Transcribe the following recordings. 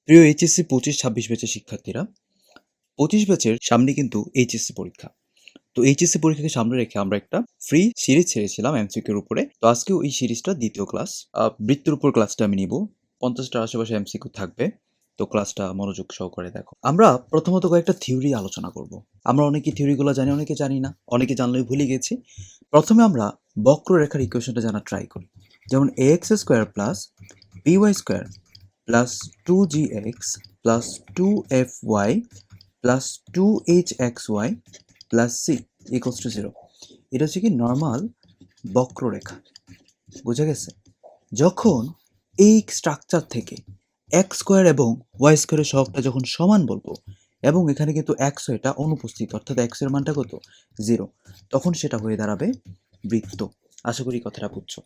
প্রিয় এইচএসসি ২৫-২৬ ব্যাচের শিক্ষার্থীরা, ২৫ ব্যাচের সামনে কিন্তু এইচএসসি পরীক্ষা। তো এইচএসসি পরীক্ষাকে সামনে রেখে আমরা একটা ফ্রি সিরিজ ছেড়েছিলাম এমসিকিউর উপরে। তো আজকেও এই সিরিজটা দ্বিতীয় ক্লাস। বৃত্তের উপর ক্লাসটা আমি নিব। ৫০টার আশেপাশে এমসিকিউ থাকবে। তো ক্লাসটা মনোযোগ সহকারে দেখো। আমরা প্রথমত কয়েকটা থিওরি আলোচনা করব। আমরা অনেকে থিওরিগুলো জানি, অনেকে জানি না। অনেকে জানলেও ভুলে গেছি। প্রথমে আমরা বক্ররেখার ইকুয়েশনটা জানার ট্রাই করি। যেমন ax square plus by square plus 2gx plus 2fy plus 2hxy plus c equals to 0। এটা হচ্ছে কি নর্মাল বক্ররেখা। বুঝা গেছে? যখন এই স্ট্রাকচার থেকে এক্স স্কোয়ার এবং ওয়াই স্কোয়ারের সহগটা যখন সমান বলবো এবং এখানে কিন্তু এক্স এটা অনুপস্থিত, অর্থাৎ এক্স এর মানটা কত 0, তখন সেটা হয়ে দাঁড়াবে বৃত্ত। আশা করি কথাটা বুঝছো।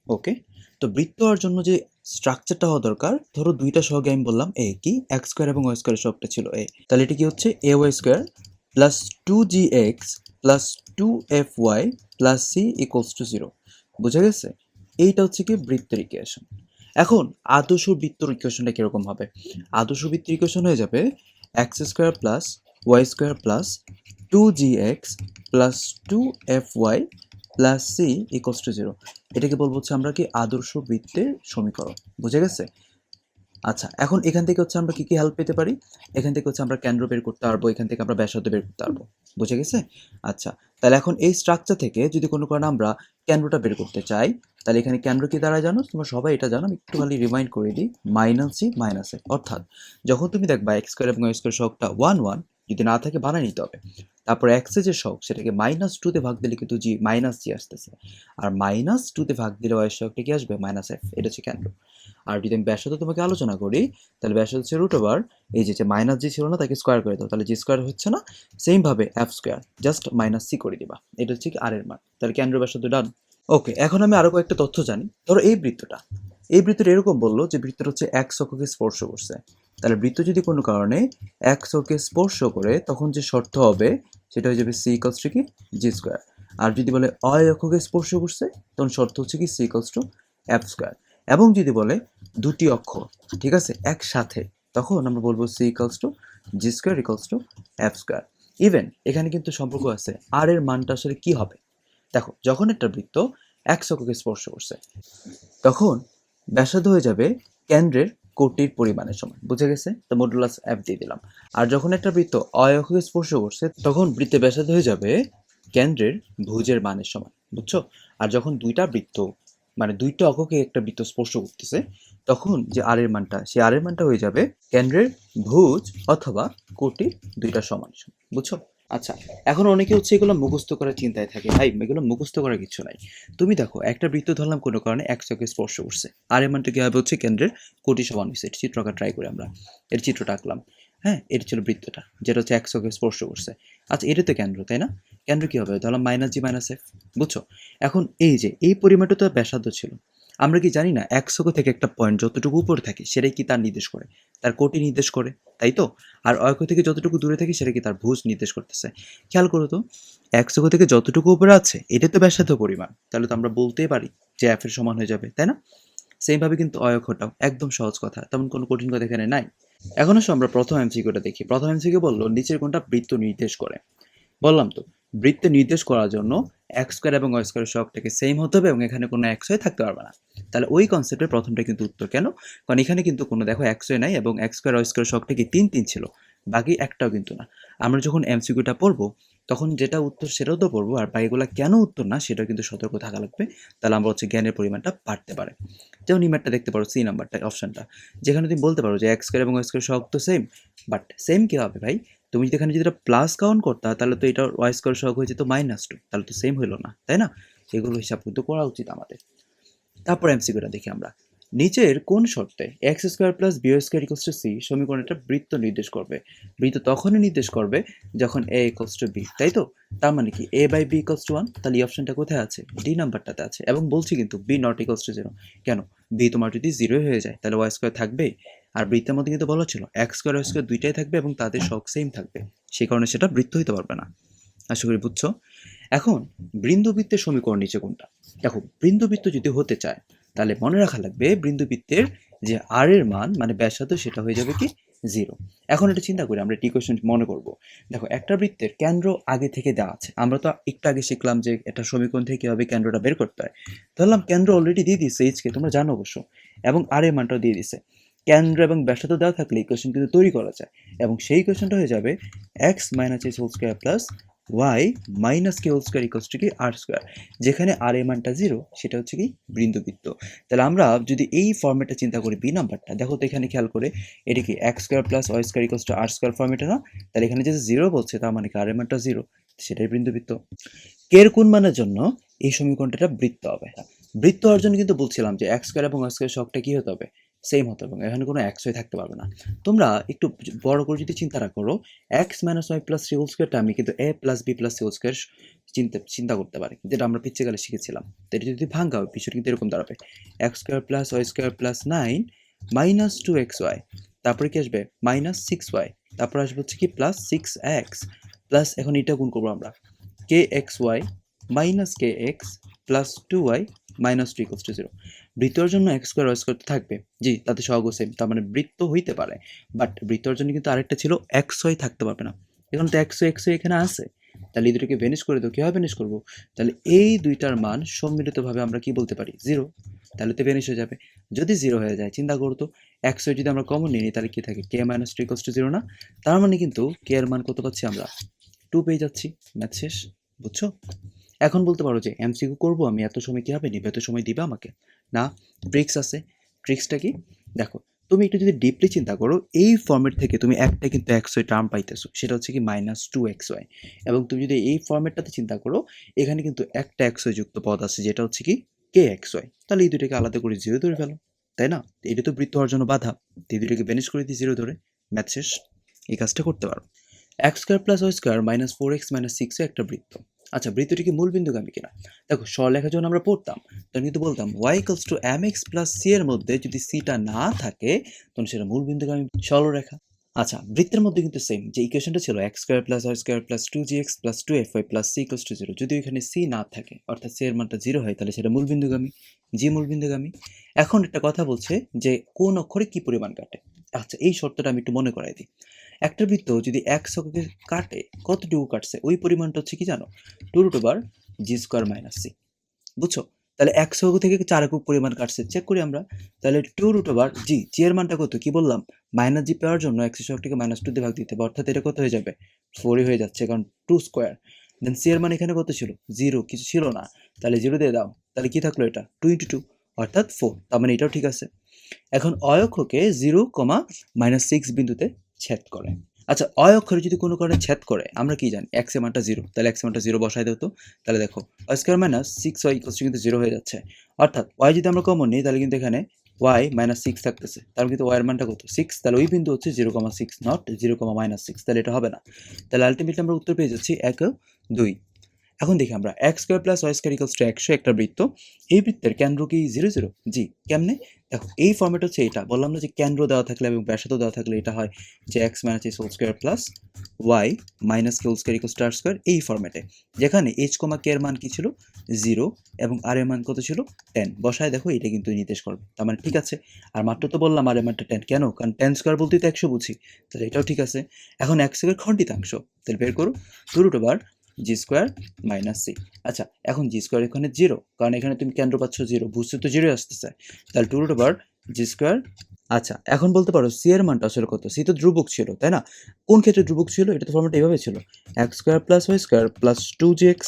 ওকে, তো বৃত্ত হওয়ার জন্য যে স্ট্রাকচারটা হওয়া দরকার, ধরো দুইটা সহগে আমি বললাম এ কি এক্স স্কোয়ার এবং ওয়াই স্কোয়ারের সহগটা ছিল এ, তাহলে এটা কি হচ্ছে a y square plus 2gx plus 2fy plus c equals to 0। বুঝা গেছে? এইটা হচ্ছে কি বৃত্তের ইকুয়েশন। এখন আদর্শ বৃত্তের ইকুয়েশনটা কিরকম হবে? আদর্শ বৃত্তের ইকুয়েশন হয়ে যাবে x square plus y square plus 2gx plus 2fy plus c equals to 0। এটাকে বলবো হচ্ছে আমরা কি আদর্শ বৃত্তের সমীকরণ। বুঝে গেছে? আচ্ছা, এখন এখান থেকে হচ্ছে আমরা কি কি হেল্প পেতে পারি? এখান থেকে হচ্ছে আমরা কেন্দ্র বের করতে পারবো, এখান থেকে আমরা ব্যাসার্ধ বের করতে পারবো। বুঝে গেছে? আচ্ছা, তাহলে এখন এই স্ট্রাকচার থেকে যদি কোনো কারণে আমরা কেন্দ্রটা বের করতে চাই, তাহলে এখানে কেন্দ্র কি দ্বারা জানো? তোমরা সবাই এটা জানো, আমি একটু খালি রিমাইন্ড করে দিই, মাইনাস জি মাইনাস এ। অর্থাৎ যখন তুমি দেখবা এক্স স্কোয়ার এবং ওয়াই স্কোয়ার সহগটা 1 1, যদি না থাকে বানাই নিতে হবে। তারপর এক্সের যে সহগ সেটাকে -2 তে ভাগ দিলে কিন্তু জি মাইনাস জি আসতেছে, আর -2 তে ভাগ দিলে ওয়াই সহগটা কি আসবে? Minus F. এটা হচ্ছে কেন্দ্র। আর যদি আমি ব্যাসার্ধ তোমাকে আলোচনা করি, তাহলে ব্যাসার্ধ হচ্ছে রুট ওভার এই যে মাইনাস জি ছিল না তাকে স্কোয়ার করে দাও, তাহলে জি স্কোয়ার হচ্ছে না, সেম ভাবে f square just minus c করে দিবা। এটা হচ্ছে কি আর এর মান। তাহলে কেন্দ্র ব্যাসার্ধ ডান। ওকে, এখন আমি আরো কয়েকটা তথ্য জানি। ধরো এই বৃত্তটা, এই বৃত্তটা এরকম বললো যে বৃত্তটা হচ্ছে এক্স অক্ষকে স্পর্শ করছে। তাহলে বৃত্ত যদি কোনো কারণে এক্স অক্ষকে স্পর্শ করে, তখন যে শর্ত হবে সেটা হয়ে যাবে সি ইকুয়ালস টু কি জি স্কোয়ার। আর যদি বলে অয় অক্ষকে স্পর্শ করছে, তখন শর্ত হচ্ছে কি c equals to f square. এবং যদি বলে দুটি অক্ষ, ঠিক আছে, একসাথে, তখন আমরা বলবো c equals to g square equals to f square. Even এখানে কিন্তু সম্পর্ক আছে, আর এর মানটা আসলে কি হবে। দেখো, যখন একটা বৃত্ত এক্স অক্ষকে স্পর্শ করছে, তখন ব্যাসার্ধ হয়ে যাবে কেন্দ্রের কোটির পরিমাণের সমান। বুঝে গেছে? তো মডুলাস এফ দিয়ে দিলাম। আর যখন একটা বৃত্ত অয় অক্ষকে স্পর্শ করছে, তখন বৃত্তের ব্যাসার্ধ হয়ে যাবে কেন্দ্রের ভুজের মানের সমান। বুঝছো? আর যখন দুইটা বৃত্ত, মানে দুইটা অক্ষকে একটা বৃত্ত স্পর্শ করতেছে, তখন যে আর এর মানটা, সেই আর এর মানটা হয়ে যাবে কেন্দ্রের ভুজ অথবা কোটির দুইটা সমান। বুঝছো? আচ্ছা, এখন অনেকে হচ্ছে এগুলো মুখস্থ করার চিন্তায় থাকে। ভাই, এগুলো মুখস্থ করার কিছু নাই। তুমি দেখো, একটা বৃত্ত ধরলাম কোনো কারণে এক্স অক্ষে স্পর্শ করছে, আর এর মানটা কি হবে হচ্ছে কেন্দ্রের কোটি সমান হয়েছে। এটা চিত্র আঁকা ট্রাই করি আমরা। এর চিত্রটা আঁকলাম। হ্যাঁ, এটা ছিল বৃত্তটা যেটা হচ্ছে এক্স অক্ষে স্পর্শ করছে। আচ্ছা, এটা তো কেন্দ্র, তাই না? কেন্দ্র কি হবে? ধরলাম মাইনাস জি মাইনাস এফ। বুঝছো? এখন এই যে এই পরিমাণটা তো ব্যাসার্ধ ছিল। আমরা কি জানি না এক অক্ষ থেকে একটা পয়েন্ট যতটুকু উপরে থাকে সেটাই কি তার নির্দেশ করে? তার কোটি নির্দেশ করে, তাই তো? আর অক্ষ থেকে যতটুকু দূরে থাকে সেটা কি তার ভুজ নির্দেশ করতেছে। খেয়াল করো তো, এক অক্ষ থেকে যতটুকু উপরে আছে এটাই তো ব্যাসার্ধ পরিমাণ, তাহলে তো আমরা বলতেই পারি যে এফ এর সমান হয়ে যাবে, তাই না? সেম ভাবে কিন্তু অক্ষটাও একদম সহজ কথা, তেমন কোনো কঠিন কথা এখানে নাই। এখন আসো আমরা প্রথম এমসিকিউটা দেখি। প্রথম এমসিকিউ বললো নিচের কোনটা বৃত্ত নির্দেশ করে। বললাম তো, বৃত্তে নির্দেশ করার জন্য এক্স স্কোয়ার এবং ওয়াই স্কোয়ারের সহগটাকে সেম হতে হবে এবং এখানে কোনো এক্স ওয়াই থাকতে পারবে না। তাহলে ওই কনসেপ্টের প্রথমটা কিন্তু উত্তর। কেন? কারণ এখানে কিন্তু কোনো দেখো এক্স ওয়াই নাই এবং এক্স স্কোয়ার ওয়াই স্কোয়ারের সহগটা কি 3 3 ছিল, বাকি একটাও কিন্তু না। আমরা যখন এমসিকিউটা পড়বো তখন যেটা উত্তর সেটাও তো পড়বো, আর বাকিগুলো কেন উত্তর না সেটাও কিন্তু সতর্ক থাকা লাগবে। তাহলে আমরা হচ্ছে জ্ঞানের পরিমাণটা বাড়তে পারে। যেমন ইমেটটা দেখতে পারো, সি নাম্বারটা অপশনটা, যেখানে তুমি বলতে পারো যে এক্স স্কোয়ার এবং ওয়াই স্কোয়ার সহগ তো সেম, বাট সেম কি হবে ভাই? তুমি যদি এখানে যদি এটা প্লাস কাউন্ট করতা তাহলে তো এটা ওয়াই স্কোয়ার সহগ হয়ে যেত -2, তাহলে তো সেম হইলো না, তাই না? এগুলো হিসাব কিন্তু করা উচিত আমাদের। তারপর এমসিকিউটা দেখি আমরা। নিচের কোন শর্তে x square plus b square equals to c সমীকরণটা বৃত্ত নির্দেশ করবে? বৃত্ত তখনই নির্দেশ করবে যখন এ ইকুয়ালস টু বি, তাই তো? তার মানে কি এ বাই বি ইকুয়ালস টু 1, তাহলে এই অপশনটা কোথায় আছে? ডি নাম্বারটাতে আছে। এবং বলছি কিন্তু বি নট ইকুয়ালস টু 0। কেন? বি তোমার যদি 0 হয়ে যায় তাহলে ওয়াই স্কোয়ার থাকবে। আর বৃত্তের মধ্যে কিন্তু বলা ছিল এক্স স্কোয়ার ওয়াই স্কোয়ার দুইটাই থাকবে এবং তাদের সহগ সেম থাকবে, সেই কারণে সেটা বৃত্ত হইতে পারবে না। আশা করি বুঝছো। এখন বৃন্দবৃত্তের সমীকরণ নিচে কোনটা? দেখো, বৃন্দবৃত্ত যদি হতে চায় তাহলে মনে রাখা লাগবে বৃন্দবৃত্তের যে আর এর মান মানে ব্যাসার্ধ সেটা হয়ে যাবে কি 0। এখন এটা চিন্তা করি আমরা একটা ইকুয়েশন মনে করব। দেখো একটা বৃত্তের কেন্দ্র আগে থেকে দেওয়া আছে, আমরা তো একটু আগে শিখলাম যে একটা সমীকরণ থেকে কীভাবে কেন্দ্রটা বের করতে হয়। ধরলাম কেন্দ্র অলরেডি দিয়ে দিচ্ছে এইচকে, তোমরা জানো অবশ্য, এবং আর এর মানটাও দিয়ে দিছে। কেন্দ্র এবং ব্যাসার্ধ দেওয়া থাকলে ইকুয়েশন কিন্তু তৈরি করা যায়, এবং সেই ইকুয়েশনটা হয়ে যাবে x minus h whole square plus y minus k whole square equals to কি আর স্কোয়ার, যেখানে আর এর মানটা 0 সেটা হচ্ছে কি বিন্দুবৃত্ত। তাহলে আমরা যদি এই ফর্মেটটা চিন্তা করি, বি নাম্বারটা দেখো তো এখানে খেয়াল করে, এটা কি x square plus y square equals to r square ফর্মেটে না? তাহলে এখানে যে 0 বলছে তার মানে কি আর এর মানটা 0, সেটাই বিন্দুবৃত্ত। কে এর কোন মানের জন্য এই সমীকরণটা বৃত্ত হবে? বৃত্ত হওয়ার জন্য কিন্তু বলছিলাম যে এক্স স্কোয়ার এবং ওয়াই স্কোয়ার সবটা কি হতে হবে, সেম হতে হবে, এখানে কোনো এক্স ওয়াই থাকতে পারবে না। তোমরা একটু বড় করে যদি চিন্তা করো, x minus y plus three whole স্কোয়ারটা আমি কিন্তু a plus b plus c whole square চিন্তা করতে পারি, যেটা আমরা পিচ্ছেকালে শিখেছিলাম। তো এটা যদি ভাঙা হবে বিষয়টা কিন্তু এরকম দাঁড়াবে x square plus y square plus 9 minus 2xy, তারপরে কি আসবে মাইনাস 6y, তারপর আসবে হচ্ছে কি প্লাস 6x, প্লাস এখন এটা গুণ করবো আমরা k x y minus k x plus 2y minus 2 equals to 0। বৃত্তর জন্য এক্স স্কোয়ার ওয়াই স্কোয়ার তো থাকবে, জি তাতে সহগ সেম, তার মানে বৃত্ত হইতে পারে। বাট বৃত্তর জন্য কিন্তু আরেকটা ছিল এক্স ওয়াই থাকতে পারবে না, এখন তো এক্স ওয়াই এখানে আছে, তাহলে এই দুটোকে ভ্যানিশ করে দাও। কীভাবে ভ্যানিশ করবো? তাহলে এই দুইটার মান সম্মিলিতভাবে আমরা কি বলতে পারি 0, তাহলে তো ভ্যানিশ হয়ে যাবে। যদি 0 হয়ে যায়, চিন্তা করতো এক্স ওয়াই যদি আমরা কমন নিই তাহলে কি থাকে কে মাইনাস 2 ইকুয়ালস টু 0 না? তার মানে কিন্তু কে এর মান কত পাচ্ছি আমরা 2 পেয়ে যাচ্ছি। ম্যাথ শেষ, বুঝছো? এখন বলতে পারো যে এমসিকিউ করবো আমি, এত সময় কীভাবে নিবে, এত সময় দিবে আমাকে না? ট্রিক্স আছে। ট্রিক্সটা কি দেখো, তুমি একটু যদি ডিপলি চিন্তা করো, এই ফর্মেট থেকে তুমি একটা কিন্তু এক্স ওয়াই টার্ম পাইতেছো, সেটা হচ্ছে কি মাইনাস 2xy, এবং তুমি যদি এই ফর্মেটটাতে চিন্তা করো, এখানে কিন্তু একটা এক্স ওয়াই যুক্ত পদ আছে যেটা হচ্ছে কি কে এক্স ওয়াই, তাহলে এই দুটোকে আলাদা করে 0 ধরে ফেলো, তাই না? এটা তো বৃত্ত হওয়ার জন্য বাধা, এই দুটোকে ভ্যানিশ করে দিই 0 ধরে, ম্যাথ শেষ। এই কাজটা করতে পারো। X square plus y square minus 4x minus 6 একটা বৃত্ত। আচ্ছা, বৃত্তটি কি মূল বিন্দুগামী কিনা? দেখো সরলরেখা যখন আমরা পড়তাম তখন কিন্তু বলতাম y equals to mx plus c এর মধ্যে যদি সিটা না থাকে তখন সেটা মূল বিন্দুগামী সরলরেখা। আচ্ছা, বৃত্তের মধ্যে কিন্তু সেম যে ইকুয়েশনটা ছিল x square plus y square plus 2gx plus 2fy plus c equals to 0, যদি এখানে c না থাকে অর্থাৎ c এর মানটা 0 হয় তাহলে সেটা মূল বিন্দুগামী, জি মূল বিন্দুগামী। এখন একটা কথা বলছে যে কোন অক্ষরে কি পরিমাণ কাটে। আচ্ছা, এই শর্তটা আমি একটু মনে করাই দিই। একটা বৃত্ত যদি এক এককে কাটে, কতটুকু কাটছে ওই পরিমাণটা হচ্ছে কি জানো, 2√g² মাইনাস সি, বুঝছো? তাহলে 100 থেকে 4 একক পরিমাণ কাটছে, চেক করি আমরা। তাহলে 2√g, জি এর মানটা কত কি বললাম, মাইনাস জি পাওয়ার জন্য x শক্তিকে মাইনাস 2 দিয়ে ভাগ দিতে হবে, অর্থাৎ এটা কত হয়ে যাবে 4 হয়ে যাচ্ছে, কারণ 2 স্কোয়ার। দেন সি এর মান এখানে কত ছিল 0, কিছু ছিল না, তাহলে 0 দিয়ে দাও, তাহলে কি থাকলো এটা 2 × 2 অর্থাৎ 4, তার মানে এটাও ঠিক আছে। এখন অক্ষকে 0, -6 বিন্দুতে ছেদ করে। আচ্ছা, অক্ষরে যদি কোনো কারণে ছেদ করে আমরা কি জানি x এর মানটা 0, তাহলে x এর মানটা 0 বসাই দাও তো। তাহলে দেখো y square minus 6y equals to কিন্তু 0 হয়ে যাচ্ছে, অর্থাৎ y যদি আমরা কমন নিই তাহলে কিন্তু এখানে y মাইনাস 6 থাকতেছে, তাহলে কিন্তু y এর মানটা কত 6, তাহলে ওই বিন্দু হচ্ছে 0,6 নট 0,-6, তাহলে এটা হবে না। তাহলে আলটিমেটলি আমরা উত্তর পেয়ে যাচ্ছি 1 ও 2। এখন দেখি আমরা x square plus y square equals to 100 একটা বৃত্ত, এই বৃত্তের কেন্দ্র কি 0 0? জি, কেমনে? দেখো এই ফর্মেট হচ্ছে এটা, বললাম না যে কেন্দ্র দেওয়া থাকলে এবং ব্যাসার্ধ দেওয়া থাকলে এটা হয় যে x minus h whole square plus y minus k whole square equals to r square, এই ফর্মেটে যেখানে এইচ কমা কে এর মান কি ছিল 0 এবং আর এর মান কত ছিল 10, বসায় দেখো এটা কিন্তু নির্দেশ করবে, তার মানে ঠিক আছে। আর মাত্র তো বললাম আর এর মানটা 10, কেন? কারণ 10 স্কোয়ার বলতে তো 100 বুঝি, তাহলে এটাও ঠিক আছে। এখন x স্কোয়ার খণ্ডিতাংশ, তাহলে বের করো 2√g² মাইনাস সি। আচ্ছা, এখন জি স্কোয়ার এখানে 0, কারণ এখানে তুমি কেন্দ্র পাচ্ছ 0, বুঝতে তো 0 আসতেছে, তাহলে 2√g²। আচ্ছা, এখন বলতে পারো সি এর মানটা আসলে কত? সি তো ধ্রুবক ছিল, তাই না? কোন ক্ষেত্রে ধ্রুবক ছিল? এটা তো ফর্মেট এইভাবে ছিল x square plus y square plus 2gx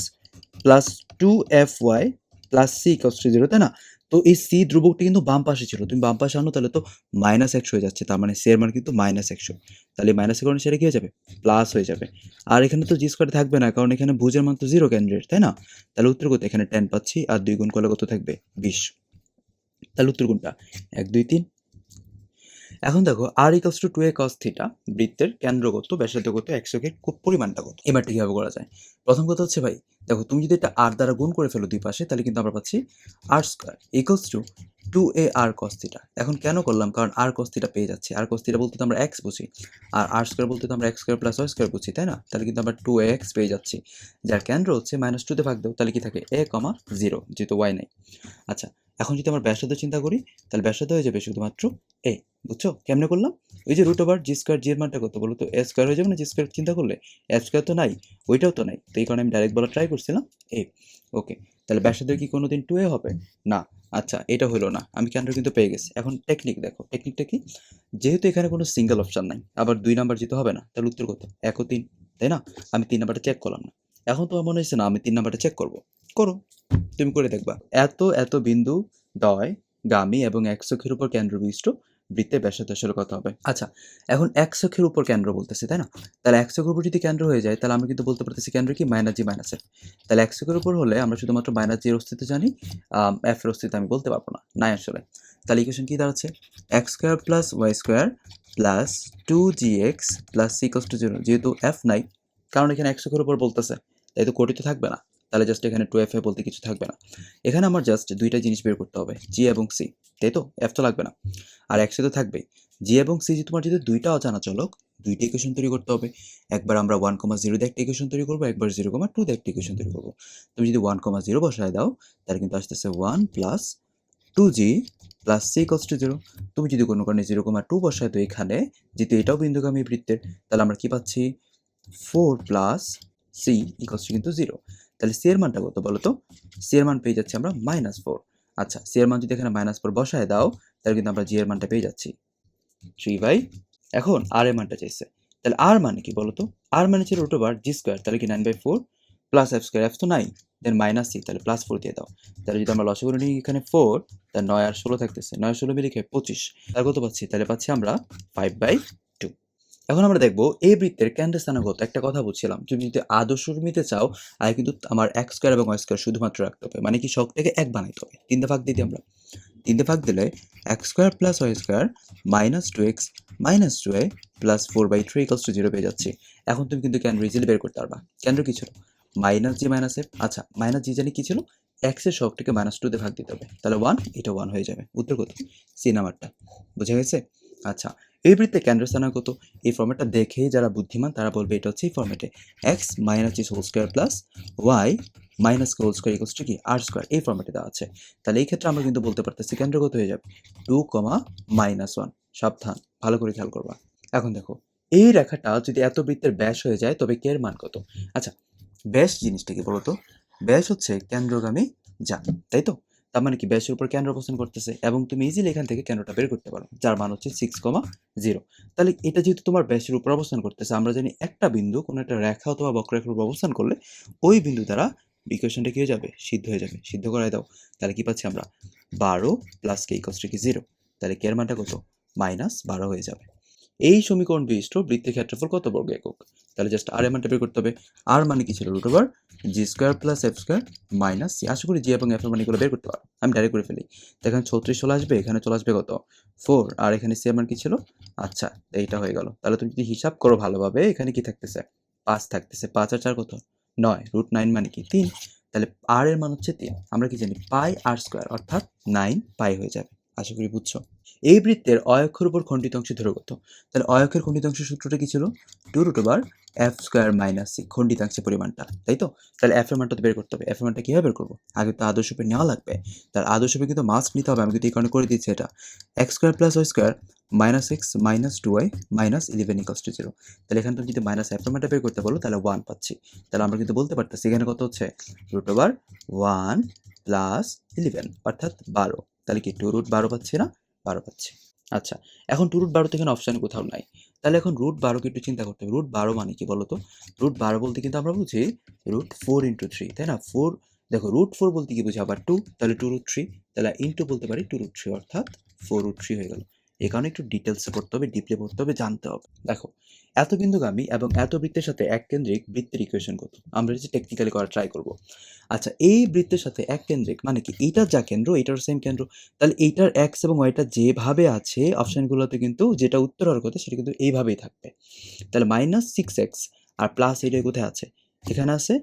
plus 2fy plus c equals to 0, তাই না? তো এই সি ধ্রুবকটি কিন্তু বাম পাশে ছিল, তুমি বাম পাশে আনো তাহলে তো -100 হয়ে যাচ্ছে, তার মানে সি এর মান কিন্তু -100, তাহলে মাইনাসের কারণে সেটা কি হয়ে যাবে প্লাস হয়ে যাবে। আর এখানে তো জি স্কোয়ার থাকবে না, কারণ এখানে ভুজের মান তো 0 কেন্দ্রের, তাই না? তাহলে উত্তর কত? এখানে 10 পাচ্ছি, আর 2 গুণ করলে কত থাকবে 20, তাহলে উত্তর কোনটা 1 2 3। এখন দেখো r equals to 2a cos theta, বৃত্তের কেন্দ্রগত ব্যাসার্ধগত এককের পরিমাণটা কত? এবারটা কিভাবে করা যায়? প্রথম কথা হচ্ছে ভাই দেখো, তুমি যদি এটা r দ্বারা গুণ করে ফেলো দুই পাশে, তাহলে কিন্তু আমরা পাচ্ছি r square equals two 2ar cos theta. এখন কেন করলাম? কারণ r cos থিটা পেয়ে যাচ্ছি, r cos থিটা বলতে তো আমরা x বুঝি, আর r স্কয়ার বলতে তো আমরা x square plus y square বুঝি, তাই না? তাহলে কিন্তু আমরা 2ax পেয়ে যাচ্ছি, যার কেন্দ্র হচ্ছে -2 তে ভাগ দাও, তাহলে কি থাকে a, 0, যেহেতু y নাই। আচ্ছা, এখন যদি আমরা ব্যাসার্ধ চিন্তা করি তাহলে ব্যাসার্ধ হয়ে যাবে শুধুমাত্র এ। বুঝছো কেমনে করলাম? ওই যে রুট ওভার জি স্কোয়ার, জি এর মানটা কত বলো তো? এ স্কোয়ার হয়ে যাবে না জি স্কোয়ার চিন্তা করলে? এ স্কোয়ার তো নাই, ওইটাও তো নাই, তো এই কারণে আমি ডাইরেক্ট বলা ট্রাই করছিলাম এ। ওকে, তাহলে ব্যাসার্ধ কি কোনোদিন 2a হবে না? আচ্ছা, এটা হলো না, আমি কেন্দ্র কিন্তু পেয়ে গেছি। এখন টেকনিক দেখো, টেকনিকটা কি? যেহেতু এখানে কোনো সিঙ্গেল অপশন নাই, আবার 2 নাম্বার যেতে হবে না, তাহলে উত্তর কত? 1 ও 3, তাই না? আমি 3 নাম্বারটা চেক করলাম না। এখন তোমার মনে হচ্ছে না আমি 3 নাম্বারটা চেক করব, করো, তুমি করে দেখবা। এত এত বিন্দু দ্বয় গামী এবং একসখের উপর কেন্দ্রবিষ্ট বৃত্তের ব্যাসার্ধ আসলে কত হবে? আচ্ছা, এখন একসখের উপর কেন্দ্র বলতেছে, তাই না? তাহলে একসখের উপর যদি কেন্দ্র হয়ে যায় তাহলে আমরা কিন্তু বলতে পারতেছি কেন্দ্র কি মাইনাস জি মাইনাস এফ। তাহলে একসখের উপর হলে আমরা শুধুমাত্র মাইনাস জির অস্তিত্ব জানি, এফ এর অস্তিত্ব আমি বলতে পারবো না, নাই আসলে। তাহলে ইকুয়েশন কি দাঁড়াচ্ছে? X square plus y square plus 2gx plus c equals to 0। যেহেতু এফ নাই, কারণ এখানে একসখের উপর বলতেছে, তাই তো কোটি তো থাকবে না, তাহলে জাস্ট এখানে 2f বলতে কিছু থাকবে না। এখানে আমার জাস্ট দুইটা জিনিস বের করতে হবে, জি এবং সি, তাই তো? এফ তো লাগবে না, আর একসাথে থাকবে জি এবং সি। যে তোমার যদি দুইটা অজানা চলক, দুইটা ইকুয়েশন তৈরি করতে হবে। একবার আমরা 1,0 দিয়ে একটা ইকুয়েশন তৈরি করবো, একবার 0,2 দিয়ে একটা ইকুয়েশন তৈরি করবো। তুমি যদি 1,0 বসায় দাও তাহলে কিন্তু আসতেছে 1 plus 2g plus c equals to 0। তুমি যদি কোনো কারণে 0,2 বসায় তো এখানে, যেহেতু এটাও বিন্দুগামী বৃত্তের, তাহলে আমরা কি পাচ্ছি? 4 প্লাস সি ইকুয়ালস টু কিন্তু 0। তাহলে সি এর মানটা কত বলো তো? সি এর মান পেয়ে যাচ্ছি আমরা -4। আচ্ছা, সি এর মান যদি এখানে -4 বসায় দাও তাহলে কিন্তু আমরা জি এর মানটা পেয়ে যাচ্ছি 3/। এখন আর এর মানটা চাইছে, তাহলে আর মানে কি বলো তো? আর মানে হচ্ছে রুট ওভার জি স্কোয়ার, তাহলে কি 9/4 প্লাস এফ স্কোয়ার, এফ তো নাই, দেন মাইনাস সি, তাহলে +4 দিয়ে দাও। তাহলে যদি আমরা লসাগু নিই এখানে 4, তাহলে 9 আর 16 থাকতেছে, 9 আর 16 মিলে 25, তার কত পাচ্ছি? তাহলে পাচ্ছি আমরা 5/2। এখন আমরা দেখবো এই বৃত্তের কেন্দ্রস্থানাঙ্ক কত। একটা কথা বলছিলাম, তুমি যদি আদর্শ নিতে চাও আর কিন্তু আমার এক্স স্কোয়ার এবং ওয়াই স্কোয়ার শুধুমাত্র রাখতে হবে, মানে কি শখটাকে এক বানাইতে হবে। 3 ভাগ দিতে আমরা 3 ভাগ দিলে x square plus y square minus 2x minus 2y plus 4/3 equals to 0 পেয়ে যাচ্ছে। এখন তুমি কিন্তু কেন্দ্র ইজিলি বের করতে পারবা। কেন্দ্র কি ছিল? মাইনাস জি মাইনাস এফ। আচ্ছা, মাইনাস জি জানি কি ছিল? এক্স এর শখটাকে -2 দিয়ে ভাগ দিতে হবে, তাহলে 1, এটা 1 হয়ে যাবে। উত্তর কত? সি নাম্বারটা। বুঝা গেছে? আচ্ছা, এই বৃত্তে কেন্দ্রস্থানাঙ্ক কত? এই ফর্মেটটা দেখেই যারা বুদ্ধিমান তারা বলবে এটা হচ্ছে এই ফর্মেটে x minus g whole square plus y minus whole square equals to কি আর স্কোয়ার, এই ফর্মেটে দেওয়া আছে। তাহলে এই ক্ষেত্রে আমরা কিন্তু বলতে পারতেছি কেন্দ্র কত হয়ে যাবে? 2, -1। সাবধান, ভালো করে খেয়াল করবা। এখন দেখো, এই রেখাটা যদি এত বৃত্তের ব্যাস হয়ে যায় তবে কে এর মান কত? আচ্ছা, ব্যাস জিনিসটা কি বলতো? ব্যাস হচ্ছে কেন্দ্রগামী যান, তাই তো? তার মানে কি ব্যাসের উপর কেন্দ্র অবস্থান করতেছে, এবং তুমি ইজিলি এখান থেকে কেন্দ্রটা বের করতে পারো, যার মান হচ্ছে 6,0। তাহলে এটা যেহেতু তোমার ব্যাসের উপর অবস্থান করতেছে, আমরা জানি একটা বিন্দু কোনো একটা রেখা অথবা বক্ররেখার উপর অবস্থান করলে ওই বিন্দু দ্বারা ইকুয়েশনটা কি হয়ে যাবে? সিদ্ধ হয়ে যাবে। সিদ্ধ করাই দাও, তাহলে কি পাচ্ছি আমরা? 12 প্লাস কে ইকুয়ালস টু কি 0। তাহলে কে এর মানটা কত? -12 হয়ে যাবে। এই সমীকরণ বিশিষ্ট বৃত্তের ক্ষেত্রফল কত বর্গ একক? তাহলে জাস্ট আর এর মানটা বের করতে হবে। আর মানে কি ছিল? Root over g square plus f square minus c. আশা করি জি এবং এফ এর মানগুলো বের করতে পারো। আমি ডাইরেক্ট করে ফেলি। তো এখানে 36 চলে আসবে, এখানে চলে আসবে কত? 4, আর এখানে সি এর মান কি ছিল? আচ্ছা, এইটা হয়ে গেল। তাহলে তুমি যদি হিসাব করো ভালোভাবে, এখানে কি থাকতেছে? 5 থাকতেছে। 5 আর 4 কত? 9। √9 মানে কি? 3। তাহলে আর এর মান হচ্ছে 3। আমরা কি জানি? পাই আর স্কোয়ার, অর্থাৎ 9 পাই হয়ে যাবে। আশা করি বুঝছো। এই বৃত্তের অয়ক্ষের উপর খণ্ডিত অংশের দৈর্ঘ্য কত? তাহলে অয়ক্ষের খণ্ডিত অংশের সূত্রটা কি ছিল? 2√f স্কোয়ার মাইনাস সি, খণ্ডিতাংশের পরিমাণটা, তাই তো? তাহলে এফ এর মানটা তো বের করতে হবে। এফ এর মানটা কিভাবে বের করবো? আগে তো আদর্শপে নেওয়া লাগবে। তার আদর্শপে কিন্তু মাস্ক নিতে হবে, আমি কিন্তু এই কারণে করে দিচ্ছি এটা। X square plus y square minus x minus 2y minus 11 equals to 0। তাহলে এখানে তুমি যদি মাইনাস এফ এর মানটা বের করতে বলো তাহলে 1 পাচ্ছি। তাহলে আমরা কিন্তু বলতে পারতেছি এখানে কত হচ্ছে? √1 প্লাস 11 অর্থাৎ 12। তাহলে কি 2√12 পাচ্ছি না? 12 পাচ্ছি। আচ্ছা, এখন 2√12 তো এখানে অপশানে কোথাও নাই। তাহলে এখন √12 কে একটু চিন্তা করতে হবে। √12 মানে কি বলতো? √12 বলতে কিন্তু আমরা বুঝি √4 × 3, তাই না? 4, দেখো √4 বলতে কি বুঝি? আবার 2, তাহলে 2√3, তাহলে ইনটু বলতে পারি 2√3 অর্থাৎ 4√3 হয়ে গেল। এই কারণে একটু ডিটেলসে পড়তে হবে, ডিপলি পড়তে হবে, জানতে হবে। দেখো, এত বিন্দুগামী এবং এত বৃত্তের সাথে এককেন্দ্রিক বৃত্তের ইকুয়েশন কত? আমরা যে টেকনিক্যালি করা ট্রাই করব। আচ্ছা, এই বৃত্তের সাথে এককেন্দ্রিক মানে কি? এইটার যা কেন্দ্র এইটার সেম কেন্দ্র। তাহলে এইটার এক্স এবং ওয়াইটা যেভাবে আছে অপশনগুলোতে কিন্তু যেটা উত্তর হওয়ার কথা সেটা কিন্তু এইভাবেই থাকবে। তাহলে -6x আর প্লাস এইটা কোথায় আছে? এখানে আছে,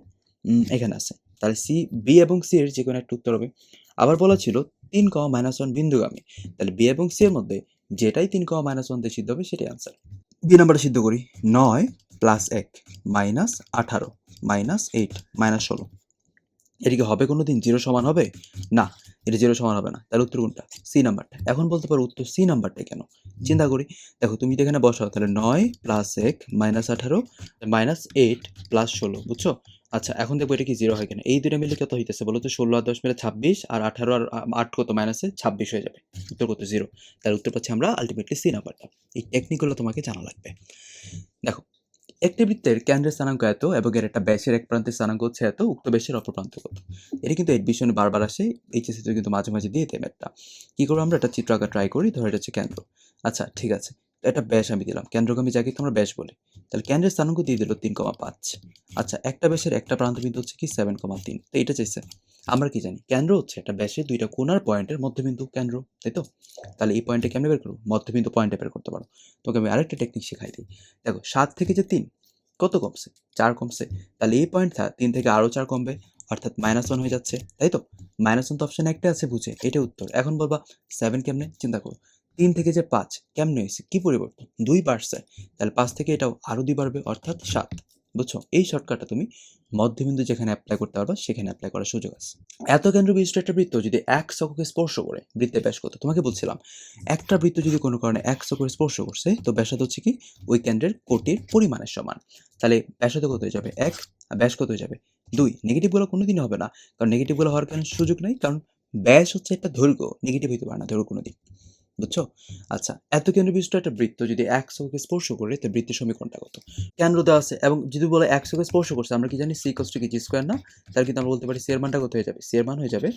এখানে আছে। তাহলে সি, বি এবং সি এর যে কোনো একটা উত্তর হবে। আবার বলা ছিল 3, -1 বিন্দুগামী। তাহলে বি এবং সি এর মধ্যে যেটাই 3, -1 দিয়ে সিদ্ধ হবে সেটাই আনসার। বি নাম্বারটা সিদ্ধ করি। 9 প্লাস 1 মাইনাস 18 মাইনাস 8 মাইনাস 16। এটা কি হবে কোনোদিন 0 সমান হবে? না। এটা 0 সমান হবে না। তাহলে উত্তর কোনটা? সি নাম্বারটা। এখন বলতে পারো উত্তর সি নাম্বারটাই কেন? চিন্তা করি। দেখো তুমি যদি এখানে বসাও তাহলে ৯ + ১ -১৮ -8 + ১৬ বুঝছো? আচ্ছা এখন দেখবো এটা কি 0 হয় কিনা। এই দুইটা মিলে কত হইতেছে বলো তো? ১৬ আর ১০ মিলে ২৬ আর ১৮ আর ৮ কত মাইনাসে ২৬ হয়ে যাবে। উত্তর কত? 0। তাহলে উত্তর পাচ্ছি আমরা আল্টিমেটলি সি নাম্বারটা। এই টেকনিকগুলো তোমাকে জানা লাগবে। দেখো একটি বৃত্তের কেন্দ্রের স্থানাঙ্ক এত এবং এর একটা ব্যাসের এক প্রান্তের স্থানাঙ্ক হচ্ছে এত, উক্ত ব্যাসের অপর প্রান্ত কত? এটা কিন্তু এডমিশনে বারবার আসে, এইচএসসি তে কিন্তু মাঝে মাঝে দিয়ে দেয় ম্যাথটা। কি করবো আমরা? একটা চিত্র আঁকা ট্রাই করি। ধরো এটা হচ্ছে কেন্দ্র। আচ্ছা ঠিক আছে, একটা ব্যাস আমি দিলাম, কেন্দ্রগামী জায়গাকে আমরা ব্যাস বলি। তাহলে কেন্দ্রের স্থানাঙ্ক দিয়ে দিল ৩,৫। আচ্ছা একটা ব্যাসের একটা প্রান্ত বিন্দু হচ্ছে কি 7,3, তো এটা চাইছে। আমরা কি জানি কেন্দ্র হচ্ছে একটা ব্যাসের দুইটা কোণার পয়েন্টের মধ্যবিন্দু কেন্দ্র, তাই তো? তাহলে এই পয়েন্টটা কেমনে বের করবো? মধ্যবিন্দু পয়েন্টে বের করতে পারো। তোকে আমি আরেকটা টেকনিক শেখাই দিই। দেখো 7 থেকে যে 3 কত কমছে? 4 কমছে। তাহলে এই পয়েন্টটা 3 থেকে আরও 4 কমবে, অর্থাৎ -1 হয়ে যাচ্ছে, তাই তো? -1 তো অপশন একটা আছে, বুঝে এটা উত্তর। এখন বলবা 7 কেমনে? চিন্তা করো। 3 থেকে যে 5 কেমনে হয়েছে? কি পরিবর্তন? 2 বাড়ছে। তাহলে 5 থেকে এটাও আরও 2 বাড়বে, অর্থাৎ 7। বুঝছো? এই শর্টকাটটা তুমি মধ্যবিন্দু যেখানে অ্যাপ্লাই করতে পারবা সেখানে অ্যাপ্লাই করার সুযোগ আছে। এত কেন্দ্র বিশিষ্ট একটা বৃত্ত যদি এক চককে স্পর্শ করে, বৃত্তের ব্যাস কত? তোমাকে বলছিলাম একটা বৃত্ত যদি কোনো কারণে এক চক্করে স্পর্শ করছে, তো ব্যাসার্ধ হচ্ছে কি ওই কেন্দ্রের কোটির পরিমাণের সমান। তাহলে ব্যাসার্ধ কত হয়ে যাবে? 1। আর ব্যাস কত হয়ে যাবে? 2। নেগেটিভগুলো কোনোদিনই হবে না, কারণ নেগেটিভগুলো হওয়ার কারণে সুযোগ নেই, কারণ ব্যাস হচ্ছে একটা দৈর্ঘ্য, নেগেটিভ হইতে পারে না দৈর্ঘ্য কোনোদিন। বুঝছো? আচ্ছা এত কেন্দ্র বিশিষ্ট একটা বৃত্ত যদি এক চৌকে স্পর্শ করে, তো বৃত্তের সমীকরণটা কত? কেন্দ্র দেওয়া আছে এবং যদি বলে এক চৌকে স্পর্শ করছে, আমরা কি জানি সি ইকুয়ালস টু কি জি স্কয়ার না? তাহলে কিন্তু আমরা বলতে পারি সি এর মানটা কত হয়ে যাবে? সি এর মান হয়ে যাবে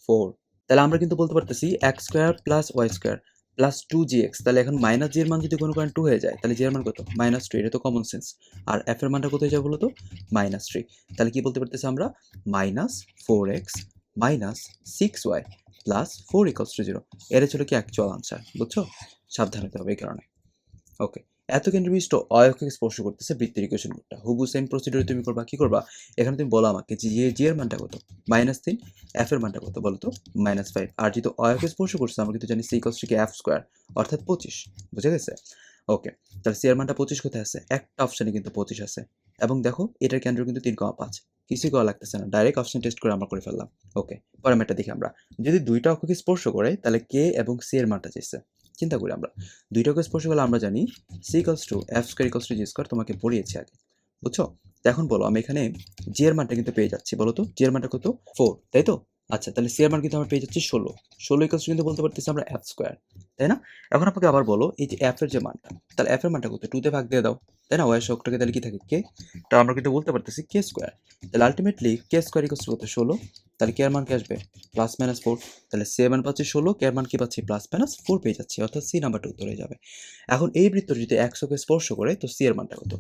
4। তাহলে আমরা কিন্তু বলতে পারতেছি x square plus y square plus 2gx। তাহলে এখন মাইনাস জি এর মান যদি কোনো কারণে 2 হয়ে যায়, তাহলে জি এর মান কত? -2। এটা তো কমন সেন্স। আর এফ এর মানটা কত হয়ে যাবে বলো তো? -3। তাহলে কি বলতে পারতেছি আমরা? -4x -6y plus 4 equals to 0। এটা ছিল কি অ্যাকচুয়াল আনসার। বুঝছো? সাবধান হতে হবে এই কারণে। ওকে। এত কেন্দ্র বিশিষ্ট অয়ক্ষকে স্পর্শ করতেছে বৃত্তের ইকুয়েশন কোডটা। হুবহু সেম প্রসিডিউরে তুমি করবা। কি করবা? এখানে তুমি বলো আমাকে যে জি এর মানটা কত? -3। এফ এর মানটা কত বলো তো? -5। আর যেহেতু অয়ক্ষকে স্পর্শ করছে, আমরা কিন্তু জানি সি ইকুয়ালস টু কি এফ স্কয়ার, অর্থাৎ 25। বুঝা গেছে? ওকে। তাহলে সি এর মানটা 25 কোথায় আছে? একটা অপশনে কিন্তু 25 আছে। এবং দেখো এটার কেন্দ্র কিন্তু 3,5। কিছুই করা লাগতেছে না, ডাইরেক্ট অপশন টেস্ট করে আমরা করে ফেললাম। ওকে। পরের ম্যাটটা দেখি আমরা। যদি দুইটা অক্ষকে স্পর্শ করে, তাহলে কে এবং সি এর মানটা চাইছে। চিন্তা করি আমরা। দুইটাকে স্পর্শ করলে আমরা জানি c equals to f square equals to g square, তোমাকে পড়িয়েছি আগে। বুঝছো? তো এখন বলো আমি এখানে জি এর মানটা কিন্তু পেয়ে যাচ্ছি। বলো তো জি এর মানটা কত? 4, তাই তো? আচ্ছা তাহলে সি এর মান কিন্তু আমরা পেয়ে যাচ্ছি 16। 16 ইকুয়ালস টু কিন্তু বলতে পারতেছি আমরা এফ স্কয়ার, তাই না? এখন আপনাকে আবার বলো এই যে এফ এর যে মানটা, তাহলে এফ এর মানটা কত? 2 তে ভাগ দিয়ে দাও, তাই না? ওয়াই এর শতকরাকে তাহলে কি থাকে? কে। তা আমরা কিন্তু বলতে পারতেছি কে স্কয়ার। তাহলে আলটিমেটলি কে স্কয়ার ইকুয়ালস টু কত? 16। তাহলে কে এর মান কি আসবে? +-4। তাহলে সি এর মান পাচ্ছি 16, কে এর মান কি পাচ্ছি? +-4 পেয়ে যাচ্ছি, অর্থাৎ সি নাম্বারটা উত্তর হয়ে যাবে। এখন এই বৃত্ত যদি এক চোখে স্পর্শ করে, তো সি এর মানটা কত?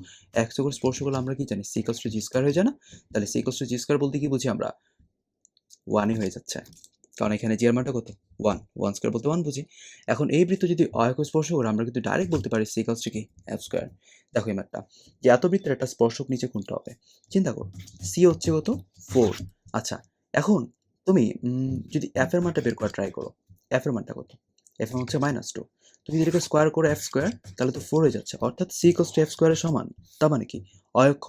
এক চোখে স্পর্শ করলে আমরা কি জানি? C equals to g square হয়ে যায় না? তাহলে c equals to g square বলতে কি বুঝি আমরা? 1ই হয়ে যাচ্ছে। কারণ এখানে জি এর মানটা কত? 1। 1 স্কয়ার বলতে 1 বুঝি। এখন এই বৃত্ত যদি অয়ক্ষকে স্পর্শ করে, আমরা কিন্তু ডাইরেক্ট বলতে পারি সি ইকুয়ালস টু কি? F square. দেখো এই ম্যাথটা যে এত বৃত্তের একটা স্পর্শক নিচে কোনটা হবে? চিন্তা করো। সি হচ্ছে কত? 4। আচ্ছা এখন তুমি যদি এফ এর মানটা বের করার ট্রাই করো। এফ এর মানটা কত? এফ এর মান হচ্ছে -2। তুমি যদি এটাকে স্কয়ার করো এফ স্কয়ার, তাহলে তো 4 হয়ে যাচ্ছে, অর্থাৎ সি ইকুয়ালস টু এফ স্কয়ারের সমান। তার মানে কি? অয়ক্ষ।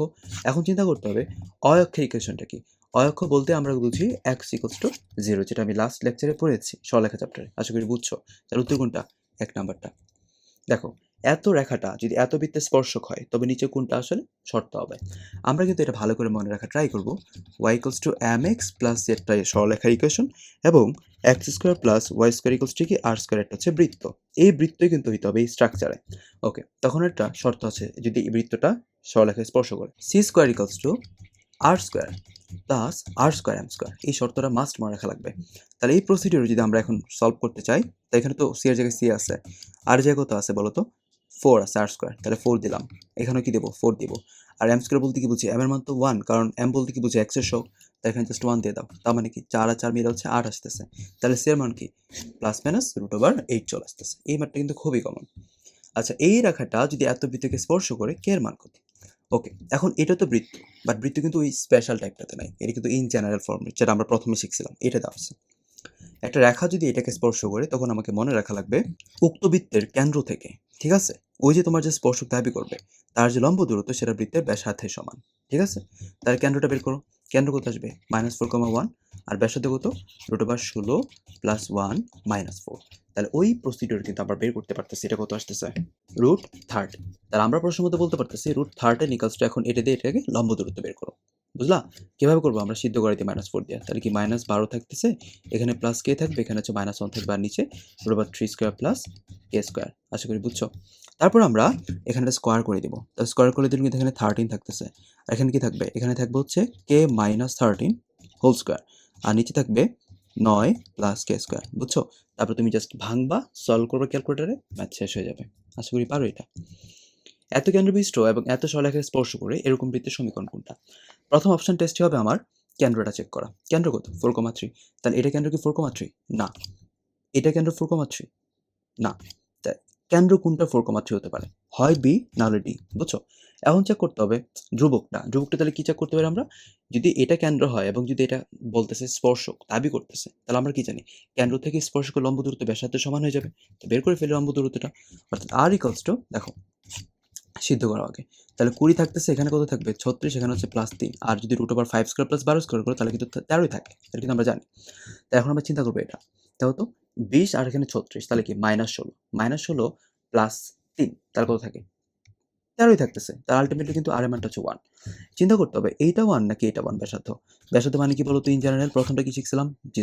এখন চিন্তা করতে হবে অয়ক্ষের ইকুয়েশনটা কি? অয়ক্ষ বলতে আমরা বুঝি এক্স ইকুয়ালস টু 0, যেটা আমি লাস্ট লেকচারে পড়েছি সরলরেখা চ্যাপ্টারে। আশা করি বুঝছো। তাহলে উত্তর কোনটা? 1 নাম্বারটা। দেখো এত রেখাটা যদি এত বৃত্তের স্পর্শক হয়, তবে নিচে কোনটা আসলে শর্ত হবে? আমরা কিন্তু এটা ভালো করে মনে রাখা ট্রাই করব। y equals to mx plus জেডটা সরলরেখার ইকুয়েশন এবং x square plus y square equals to কি r স্কয়ার, একটা হচ্ছে বৃত্ত। এই বৃত্তই কিন্তু হইতে হবে এই স্ট্রাকচারে। ওকে, তখন একটা শর্ত আছে, যদি এই বৃত্তটা সরলরেখায় স্পর্শ করে, c square equals to r square plus r square m square, এই শর্তটা মাস্ট মনে রাখা লাগবে। তাহলে এই প্রসিডিউর যদি আমরা এখন সলভ করতে চাই, তো এখানে তো সি এর জায়গায় সি আছে, আর জায়গায় কত আছে বলো তো? 4 আছে, আর স্কয়ার, তাহলে 4 দিলাম। এখানেও কি দেবো? 4 দিব। আর এম স্কয়ার বলতে কি বুঝি? এম এর মান তো 1, কারণ এম বলতে কি বুঝি? এক্স এর সহগ, তাই এখানে জাস্ট 1 দিয়ে দাও। তার মানে কি 4 আর 4 মিলে হচ্ছে 8 আসতেছে। তাহলে সি এর মান কি? +-√8 চলে আসতেছে। এই মানটা কিন্তু খুবই কমন। আচ্ছা এই রেখাটা যদি এত বৃত্তকে স্পর্শ করে, কে এর মান কত? ওকে, এখন এটা তো বৃত্ত, বাট বৃত্ত কিন্তু ওই স্পেশাল টাইপটাতে নাই। এটা কিন্তু ইন জেনারেল ফর্ম, যেটা আমরা প্রথমে শিখছিলাম, এটা দেওয়া আছে। একটা রেখা যদি এটাকে স্পর্শ করে, তখন আমাকে মনে রাখা লাগবে উক্ত বৃত্তের কেন্দ্র থেকে, ঠিক আছে, ওই যে তোমার যে স্পর্শক দাবি করবে, তার যে লম্ব দূরত্ব সেটা বৃত্তের ব্যাসার্ধের সমান। ঠিক আছে? তার কেন্দ্রটা বের করো। কেন্দ্র কত আসবে -4,1 আর ব্যাসার্ধ কত √16 + 1 - 4। তাহলে ওই প্রসিডিউর কিন্তু আমরা বের করতে পারতেছি এটা কত আসতেছে √13। তাহলে আমরা প্রশ্নের মধ্যে বলতে পারতেছি √13 = এখন এটা দিয়ে এটাকে লম্ব দূরত্ব বের করো। বুঝলা? কিভাবে করবো আমরা সিদ্ধ করে দিই -4 দিয়ে। তাহলে কি -12 থাকতেছে, এখানে প্লাস কে থাকবে, এখানে হচ্ছে -1 থাকবে আর নিচে √3² + k²। আশা করি বুঝছো। তারপর আমরা এখানে স্কোয়ার করে দিব। তাহলে স্কোয়ার করে দিলে কিন্তু এখানে 13 থাকতেছে। আর এখানে কি থাকবে, এখানে থাকবে হচ্ছে k-13 হোল স্কোয়ার আর নিচে থাকবে 9 + k²। বুঝছো? তারপর তুমি জাস্ট ভাঙবা, সলভ করবে ক্যালকুলেটরে, ম্যাথ শেষ হয়ে যাবে। আশা করি পারো এটা। এত কেন্দ্রবিষ্ট এবং এত সরলরেখাকে স্পর্শ করে এরকম বৃত্তের সমীকরণ কোনটা? প্রথম অপশন টেস্টে হবে আমার কেন্দ্রটা চেক করা। কেন্দ্র কত 4,3। তাহলে এটা কেন্দ্র কি 4,3? না। এটা কেন্দ্র 4,3? না। তাই কেন্দ্র কোনটা 4,3 হতে পারে? হয় বি না হলে ডি। বুঝছো? এখন চেক করতে হবে ধ্রুবকটা। ধ্রুবকটা তাহলে কি চেক করতে পারি আমরা? যদি এটা কেন্দ্র হয় এবং যদি এটা বলতেছে স্পর্শক দাবি করতেছে, তাহলে আমরা কি জানি কেন্দ্র থেকে স্পর্শকের লম্ব দূরত্ব ব্যাসার্ধের সমান হয়ে যাবে। তো বের করে ফেলি লম্ব দূরত্বটা। অর্থাৎ r = দেখো সিদ্ধ করা আগে। তাহলে 20 থাকতেছে, এখানে কত থাকবে 36, এখানে হচ্ছে +3। আর যদি √5² + 12² করো তাহলে কিন্তু 13ই থাকে। এটা কিন্তু আমরা জানি। তো এখন আমরা চিন্তা করবো এটা। দেখো তো 20 আর এখানে 36 তাহলে কি -16 -16 + 3 তাহলে কত থাকে 13ই থাকতেছে। তার আলটিমেটলি কিন্তু r এর মানটা হচ্ছে 1। চিন্তা করতে হবে এইটা 1 নাকি এটা 1 ব্যাসার্ধ। ব্যাসার্ধ মানে কি বলতো ইন জেনারেল প্রথমটা কি শিখছিলাম g²।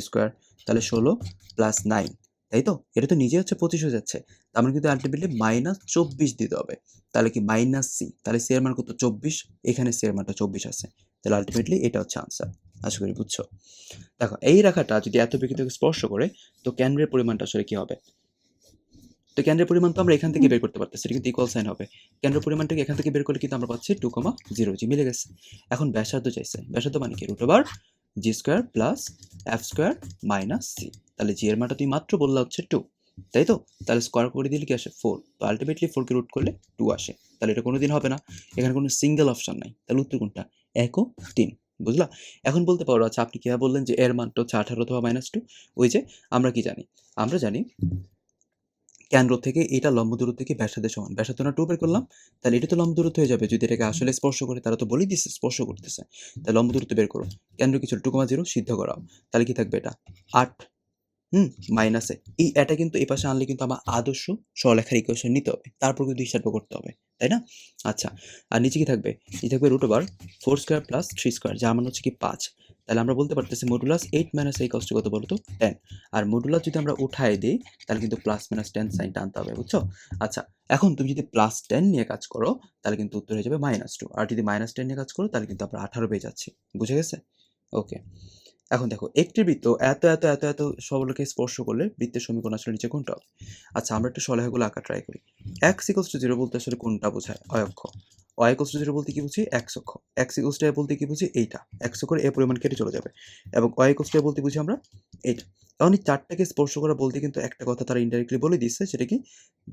তাহলে 16 + 9 তাই তো? এটা তো নিজে হচ্ছে 25 হয়ে যাচ্ছে। তার মানে কিন্তু আলটিমেটলি -24 দিতে হবে। তাহলে কি -c, তাহলে c এর মান কত 24, এখানে c এর মানটা 24 আছে। তাহলে আলটিমেটলি এটা হচ্ছে আনসার। আশা করি বুঝছো। দেখো এই রেখাটা যদি এত বিকৃতকে স্পর্শ করে তো কেন্দ্রের পরিমাণটা আসলে কি হবে? তো কেন্দ্রের পরিমাণ তো আমরা এখান থেকে বের করতে পারতেছি, এটা কিন্তু ইকুয়াল সাইন হবে। কেন্দ্রের পরিমাণটাকে এখান থেকে বের করলে কিন্তু আমরা পাচ্ছি 2,0 জি মিলে গেছে। এখন ব্যাসার্ধ চাইছে। ব্যাসার্ধ মানে কি √g² + f² - c। তাহলে জি এর মানটা তুমি মাত্র বললা হচ্ছে 2, তাই তো? তাহলে স্কোয়ার করে দিলে কি আসে 4। তো আলটিমেটলি 4 কে রুট করলে 2 আসে। তাহলে এটা কোনোদিন হবে না। এখানে কোনো সিঙ্গেল অপশন নাই। তাহলে উত্তর কোনটা? 1 ও 3। বুঝলা? এখন বলতে পারো আচ্ছা আপনি কিভাবে বললেন যে এর মানটা হচ্ছে 18 অথবা -2? ওই যে আমরা কি জানি? আমরা জানি কেন্দ্র থেকে এটা লম্ব দূরত্ব কি ব্যাসার্ধের সমান। ব্যাসার্ধ না 2 বের করলাম, তাহলে এটা তো লম্ব দূরত্ব হয়ে যাবে যদি এটাকে আসলে স্পর্শ করে। তারা তো বলেই দিচ্ছে স্পর্শ করতেছে। তাহলে লম্ব দূরত্ব বের করো। কেন্দ্র কি ছিল 2,0 সিদ্ধ করাও। তাহলে কি থাকবে এটা 8 মাইনাসে এটা কিন্তু এই পাশে আনলে কিন্তু আমার আদর্শ সরলরেখার ইকুয়েশন নিতে হবে। তারপর কিন্তু হিসাব করতে হবে। তাই না? আচ্ছা। আর নিচে কি থাকবে? নিচে থাকবে √4² + 3² যার মান হচ্ছে কি 5। তাহলে আমরা বলতে পারতেছি মডুলাস 8 - a = কত বলতো 10। আর মডুলাস যদি আমরা উঠায় দেই তাহলে কিন্তু +-10 সাইনটা আনতে হবে। বুঝছো? আচ্ছা। এখন তুমি যদি +10 নিয়ে কাজ করো তাহলে কিন্তু উত্তর হয়ে যাবে -2। আর যদি -10 নিয়ে কাজ করো তাহলে কিন্তু আমরা 18 পেয়ে যাচ্ছি। বুঝে গেছে? ওকে। এখন দেখো একটি বৃত্ত এত সরলরেখাকে স্পর্শ করলে বৃত্তের সমীকরণ আসলে নিচে কোনটা হবে? আচ্ছা আমরা একটু সরলরেখাগুলো আঁকা ট্রাই করি। x = 0 বলতে আসলে কোনটা বোঝায়? অয়ক্ষ। y = 0 বলতে কি বুঝি? x অক্ষ। x = a বলতে কি বুঝি? এইটা। x করে a পরিমাণ কেটে চলে যাবে। এবং y = a বলতে বুঝি আমরা এইটা। কারণ এই চারটাকে স্পর্শ করা বলতে কিন্তু একটা কথা তারা ইনডাইরেক্টলি বলে দিচ্ছে, সেটা কি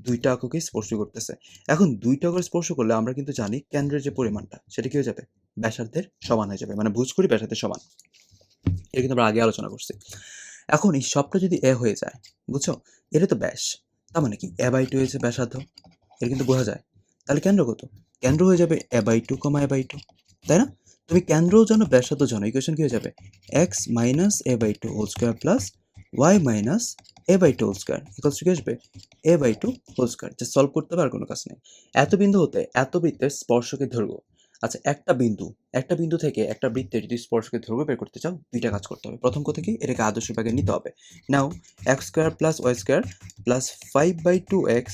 দুইটা অক্ষকে স্পর্শ করতেছে। এখন দুইটা অক্ষ স্পর্শ করলে আমরা কিন্তু জানি কেন্দ্রের যে পরিমাণটা সেটা কি হয়ে যাবে? ব্যাসার্ধের সমান হয়ে যাবে। মানে ভুজ করি ব্যাসার্ধের সমান। এটা কিন্তু আমরা আগে আলোচনা করছি। এখন এই সবটা যদি a হয়ে যায়, বুঝছো? এটা তো ব্যাস। তার মানে কি a/2 হয়েছে ব্যাসার্ধ। এটা কিন্তু বোঝা যায়। তাহলে কেন্দ্র কত? কেন্দ্র হয়ে যাবে a/2, a/2, তাই না? তুমি কেন্দ্রও জানো ব্যাসার্ধ জানো, ইকুয়েশন কি হয়ে যাবে? x - a/2 whole square plus y - a/2 whole square equals to কি আসবে? a/2 whole square. Just solve করতে হবে, আর কোনো কাজ নেই। এত বিন্দু হতে এত বৃত্তের স্পর্শকের দৈর্ঘ্য। আচ্ছা একটা বিন্দু থেকে একটা বৃত্তের যদি স্পর্শকের দৈর্ঘ্য বের করতে চাও, দুইটা কাজ করতে হবে। প্রথম কথা কি এটাকে আদর্শ ভাগে নিতে হবে। নাও x² + y² + 5/2x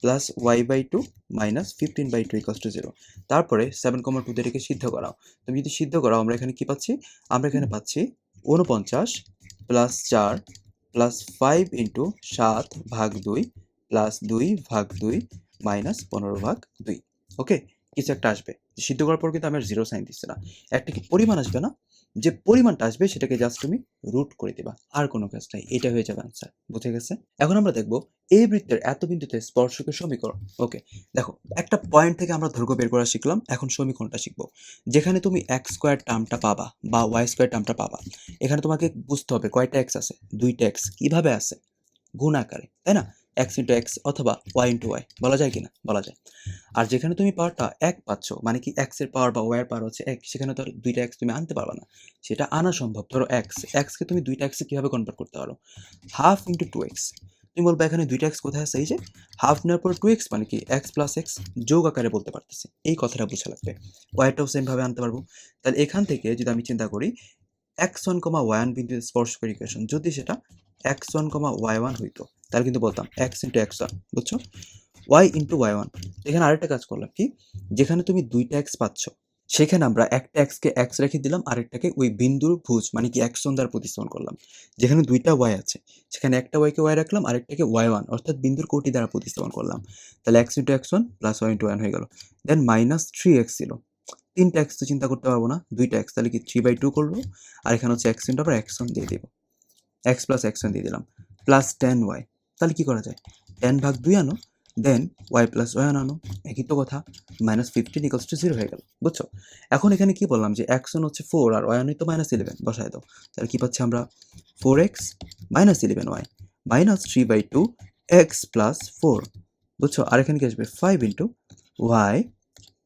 + y/2 - 15/2 = 0। তারপরে 7,2 দিয়ে এটাকে সিদ্ধ করাও। তুমি যদি সিদ্ধ করাও আমরা এখানে কি পাচ্ছি? আমরা এখানে পাচ্ছি 49 + 4 + 5 × 7/2 + 2/2 - 15/2। ওকে? কিছু একটা আসবে। সিদ্ধ করার পর কিন্তু আমি আর 0 সাইন দিচ্ছি না। একটা কি পরিমাণ আসবে না? যে পরিমাণটা আসবে সেটাকে জাস্ট তুমি রুট করে দিবা। আর কোনো কাজ নাই। এটা হয়ে যাবে আনসার। বুঝে গেছে? এখন আমরা দেখব এই বৃত্তের এত বিন্দুতে স্পর্শকের সমীকরণ। ওকে। দেখো একটা পয়েন্ট থেকে আমরা দৈর্ঘ্য বের করা শিখলাম। এখন সমীকরণটা শিখব। যেখানে তুমি x² টার্মটা পাবা বা y² টার্মটা পাবা, এখানে তোমাকে বুঝতে হবে কয়টা x আছে? 2টা x। কিভাবে আছে? গুণ আকারে, তাই না? এক্স ইন্টু এক্স অথবা ওয়াই ইন্টু ওয়াই, বলা যায় কি না? বলা যায়। আর যেখানে তুমি পাওয়ারটা এক পাচ্ছ, মানে কি এক্সের পাওয়ার বা ওয়াইয়ের পাওয়ার হচ্ছে এক, সেখানে তো আর দুইটা এক্স তুমি আনতে পারবে না, সেটা আনা সম্ভব। ধরো এক্সকে তুমি দুইটা এক্সে কীভাবে কনভার্ট করতে পারো? Half into two x. তুমি বলবে এখানে দুইটা এক্স কোথায় আছে? এই যে হাফ নেওয়ার পর টু এক্স, মানে কি এক্স প্লাস এক্স যোগ আকারে বলতে পারতেছি, এই কথাটা বোঝা লাগবে। ওয়াইটাও সেমভাবে আনতে পারবো। তাহলে এখান থেকে যদি আমি চিন্তা করি x1, y1 বিন্দুতে স্পর্শকের ইকুয়েশন যদি সেটা x1, y1 হইতো, তাহলে কিন্তু বলতাম x ইন্টু x1, বুঝছো? y into y1। এখানে আরেকটা কাজ করলাম কি, যেখানে তুমি দুইটা x পাচ্ছ, সেখানে আমরা একটা এক্সকে এক্স রেখে দিলাম, আরেকটাকে ওই বিন্দুর ভুজ মানে কি x1 দ্বারা প্রতিস্থাপন করলাম। যেখানে দুইটা y আছে, সেখানে একটা y কে y রাখলাম, আরেকটাকে y1 অর্থাৎ বিন্দুর কোটি দ্বারা প্রতিস্থাপন করলাম। তাহলে x into x1 plus y into y1 হয়ে গেল। দেন মাইনাস 3x ছিল। তিনটা এক্স তো চিন্তা করতে পারবো না, দুইটা এক্স, তাহলে কি 3/2 করবো। আর এখানে হচ্ছে এক্স ইন্টু আবার x1 দিয়ে দিব, এক্স প্লাস x1 দিয়ে দিলাম, প্লাস 10y। তাহলে কি করা যায়? 10/2 আনো, দেন y প্লাস y1 আনো, একই তো কথা। -15 = 0 হয়ে গেল, বুঝছো? এখন এখানে কি বললাম যে x1 হচ্ছে 4 আর y1 তো -11, বসায় দাও। তাহলে কি পাচ্ছি আমরা? 4x -11y minus 3/2 x plus 4, বুঝছো? আর এখানে কি আসবে? 5 ইন্টু y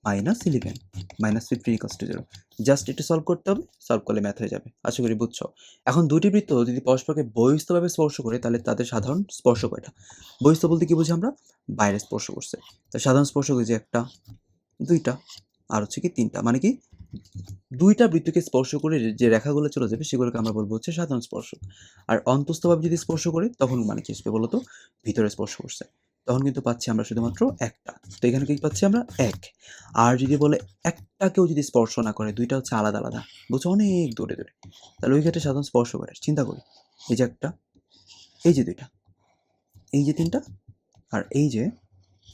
-11 -15 = 0। জাস্ট এটা সলভ করতে হবে, সলভ করলে ম্যাথ হয়ে যাবে। আশা করি বুঝছো। এখন দুটি বৃত্ত যদি পরস্পরকে বহিস্থভাবে স্পর্শ করে, তাহলে তাদের সাধারণ স্পর্শ কয়টা? বহিস্থ বলতে কি বুঝি আমরা? বাইরে স্পর্শ করছে। তো সাধারণ স্পর্শ হয়েছে একটা, দুইটা, আর হচ্ছে কি তিনটা, মানে কি দুইটা বৃত্তকে স্পর্শ করে যে রেখাগুলো চলে যাবে সেগুলোকে আমরা বলবো হচ্ছে সাধারণ স্পর্শক। আর অন্তস্থভাবে যদি স্পর্শ করে তখন মানে কি আসবে বলতো? ভিতরে স্পর্শ করছে, তখন কিন্তু পাচ্ছি আমরা শুধুমাত্র একটা। তো এখানে কি পাচ্ছি আমরা? এক। আর যদি বলে একটাকেও যদি স্পর্শ না করে, দুইটা হচ্ছে আলাদা আলাদা, বুঝছো, অনেক দূরে দূরে, তাহলে ওই ক্ষেত্রে সাধারণ স্পর্শ করে। চিন্তা করি, এই যে একটা, এই যে দুইটা, এই যে তিনটা, আর এই যে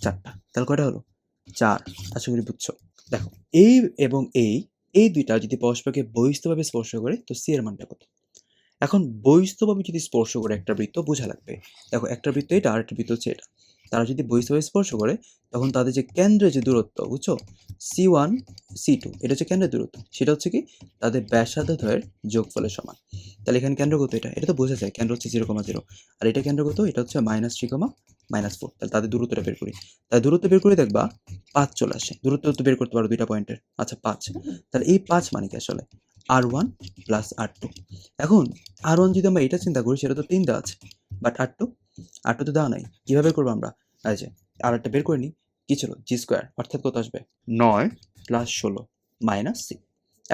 চারটা, তাহলে কয়টা হলো? 4। আশা করি বুঝছো। দেখো এই এবং এই দুইটা যদি পরস্পরকে বহিস্থভাবে স্পর্শ করে, তো সি এর মানটা কত? এখন বহিস্থভাবে যদি স্পর্শ করে একটা বৃত্ত, বোঝা লাগবে। দেখো একটা বৃত্ত এটা, আর একটা বৃত্ত হচ্ছে এটা। তারা যদি বহিস্থভাবে স্পর্শ করে, তখন তাদের যে কেন্দ্রের যে দূরত্ব, বুঝছো, C1 C2, এটা হচ্ছে কেন্দ্রের দূরত্ব, সেটা হচ্ছে কি তাদের ব্যাসার্ধদ্বয়ের যোগফলের সমান। তাহলে এখানে কেন্দ্র কত? এটা তো বোঝা যায়, কেন্দ্র হচ্ছে 0,0, আর এটা কেন্দ্র কত? এটা হচ্ছে -3, -4। তাহলে তাদের দূরত্বটা বের করি। তাই দূরত্ব বের করে দেখবা 5 চলে আসে। দূরত্ব তো বের করতে পারো দুইটা পয়েন্টের। আচ্ছা 5, তাহলে এই 5 মানে কি আসলে? R1 plus R2। এখন R1 যদি আমরা এটা চিন্তা করি, সেটা তো 3 দেওয়া আছে, বাট R2 তো দেওয়া নাই। কিভাবে বের করবো আমরা? এই যে আর একটা বের করে নিই। কি ছিল? জি স্কোয়ার, অর্থাৎ কত আসবে? 9 প্লাস 16 মাইনাস 6।